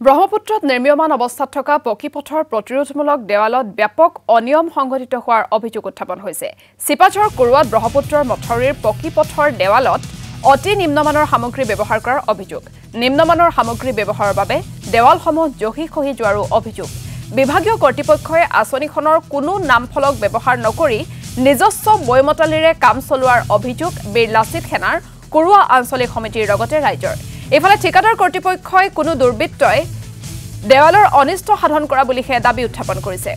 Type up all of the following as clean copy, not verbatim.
ব্ৰহ্মপুত্ৰত নিৰ্মীয়মান অৱস্থাত থকা পকীপথৰ প্ৰতিৰোধমূলক দেৱালত ব্যাপক অনিয়ম সংঘটিত হোৱাৰ অভিযোগ উত্থাপন হৈছে। চিপাঝৰ কৰোৱাত ব্ৰহ্মপুত্ৰৰ মথাউৰিৰ পকীপথৰ দেৱালত অতি নিম্নমানৰ সামগ্ৰী ব্যৱহাৰ কৰাৰ অভিযোগ। নিম্নমানৰ সামগ্ৰী ব্যৱহাৰৰ বাবে দেৱালসমূহ জহি খহি যোৱাৰো অভিযোগ। বিভাগীয় কৰ্তৃপক্ষই আঁচনিখনৰ কোনো নামফলক ব্যৱহাৰ নকৰি নিজস্ব বৈমতালিৰে কাম চলোৱাৰ অভিযোগ বীৰ লাচিত সেনাৰ কৰোৱা আঞ্চলিক সমিতিৰ লগতে ৰাইজৰ। এফালে ঠিকাদাৰ কৰ্তৃপক্ষই কোনো দুৰ্বৃত্তই দেৱালৰ অনিষ্ট সাধন কৰা বুলিহে দাবী উত্থাপন কৰিছে।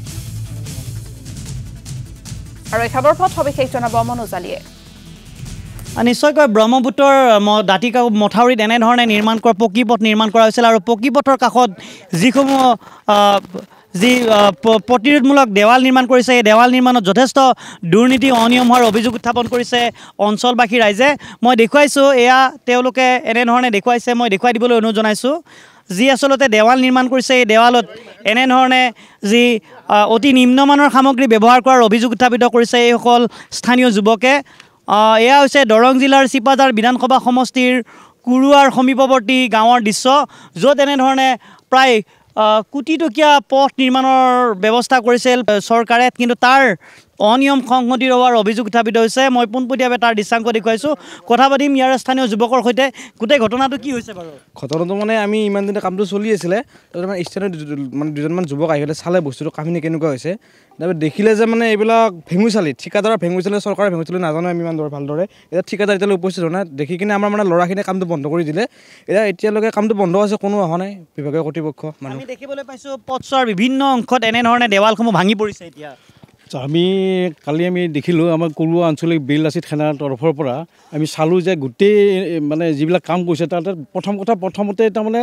আৰু এই খবৰৰ ওপৰত সবিশেষ জনাব মনোজালিয়ে। নিশ্চয়কৈ ব্ৰহ্মপুত্ৰৰ দাঁতিকা মথাউৰিত এনেধৰণে নিৰ্মাণ কৰা পকীপথ নিৰ্মাণ কৰা হৈছিল আৰু পকীপথৰ কাষত যিসমূহ প্ৰতিৰোধমূলক দেৱাল নিৰ্মাণ কৰিছে, এই দেৱাল নিৰ্মাণত যথেষ্ট দুৰ্নীতি অনিয়ম হোৱাৰ অভিযোগ উত্থাপন কৰিছে অঞ্চলবাসী ৰাইজে। মই দেখুৱাইছোঁ, এয়া তেওঁলোকে এনেধৰণে দেখুৱাইছে, মই দেখুৱাই দিবলৈ অনুৰোধ জনাইছোঁ। যি আচলতে দেৱাল নিৰ্মাণ কৰিছে, এই দেৱালত এনেধৰণে যি অতি নিম্নমানৰ সামগ্ৰী ব্যৱহাৰ কৰাৰ অভিযোগ উত্থাপিত কৰিছে এইসকল স্থানীয় যুৱকে। এয়া হৈছে দৰং জিলাৰ চিপাঝাৰ বিধানসভা সমষ্টিৰ কৰোৱাৰ সমীপৱৰ্তী গাঁৱৰ দৃশ্য, য'ত এনেধৰণে প্ৰায় কোটি টকীয়া পথ নিৰ্মাণৰ ব্যৱস্থা কৰিছিল চৰকাৰে, কিন্তু তাৰ অনিয়ম সংঘটিত হোৱাৰ অভিযোগ উত্থাপিত হৈছে। মই পোনপটীয়াভাৱে তাৰ দৃশ্যাংশ দেখুৱাইছোঁ, কথা পাতিম ইয়াৰ স্থানীয় যুৱকৰ সৈতে। গোটেই ঘটনাটো কি হৈছে বাৰু? ঘটনাটো মানে আমি ইমান দিনে কামটো চলি আছিলে, তাতে মানে স্থানীয় দুজনমান যুৱক আহি পেলাই চালে বস্তুটো কাহিনী কেনেকুৱা হৈছে। তাৰপিছত দেখিলে যে মানে এইবিলাক ভেঙুচালি, ঠিকাদাৰৰ ভেঙুচালি, চৰকাৰৰ ভেঙুচালি নাজানো আমি ইমান ভালদৰে। এতিয়া ঠিকাদাৰ এতিয়ালৈ উপস্থিত হোৱা নাই, দেখি কিনে আমাৰ মানে ল'ৰাখিনিয়ে কামটো বন্ধ কৰি দিলে। এতিয়ালৈকে কামটো বন্ধ হৈছে, কোনো অহা নাই বিভাগীয় কৰ্তৃপক্ষ। আমি দেখিবলৈ পাইছোঁ পথছোৱাৰ বিভিন্ন অংশত এনেধৰণে দেৱালসমূহ ভাঙি পৰিছে। এতিয়া কালি আমি দেখিলোঁ আমাৰ কৰোৱা আঞ্চলিক বীৰ লাচিত সেনাৰ তৰফৰ পৰা আমি চালোঁ যে গোটেই মানে যিবিলাক কাম কৰিছে তাতে প্ৰথমতে তাৰমানে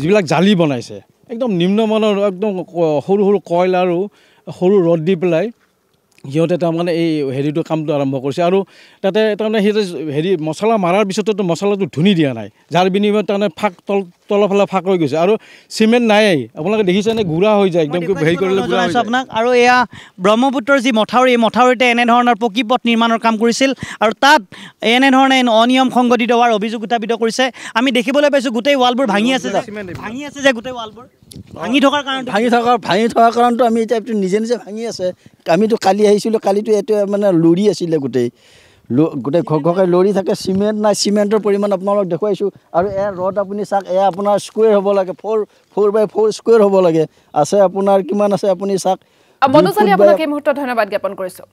যিবিলাক জালি বনাইছে একদম নিম্নমানৰ, একদম সৰু সৰু কইল আৰু সৰু ৰদ দি পেলাই সিহঁতে তাৰমানে এই কামটো আৰম্ভ কৰিছে। আৰু তাতে তাৰমানে সিহঁতে মছলা মাৰাৰ পিছতো মছলাটো ধুনি দিয়া নাই, যাৰ বিনিময়ত তাৰমানে তলৰ ফালে ফাঁক ৰৈ গৈছে আৰু চিমেণ্ট নায়েই। আপোনালোকে দেখিছেনে, গুড়া হৈ যায় একদম হেৰি কৰিলে গুড়া হৈ যায় আপোনাক। আৰু এয়া ব্ৰহ্মপুত্ৰৰ যি মথাউৰি, এই মথাউৰিতে এনেধৰণৰ পকীপথ নিৰ্মাণৰ কাম কৰিছিল আৰু তাত এনেধৰণে অনিয়ম সংঘটিত হোৱাৰ অভিযোগ উত্থাপিত কৰিছে। আমি দেখিবলৈ পাইছোঁ গোটেই ৱালবোৰ ভাঙি আছে যে গোটেই ৱালবোৰ ভাঙি থকাৰ কাৰণটো আমি এতিয়া নিজে নিজে ভাঙি আছে। আমিতো কালি আহিছিলোঁ, কালিতো এইটো মানে লৰি আছিলে, গোটেই ঘৰকে লৰি থাকে, চিমেণ্ট নাই, চিমেণ্টৰ পৰিমাণ আপোনালোক দেখুৱাইছোঁ। আৰু এয়া ৰড আপুনি চাওক, এয়া আপোনাৰ স্কুৱেৰ হ'ব লাগে, 4x4 স্কুৱেৰ হ'ব লাগে, আছে আপোনাৰ কিমান আছে আপুনি চাওক। মনোজালি, আপোনাক এই মুহূৰ্তত ধন্যবাদ জ্ঞাপন কৰিছোঁ।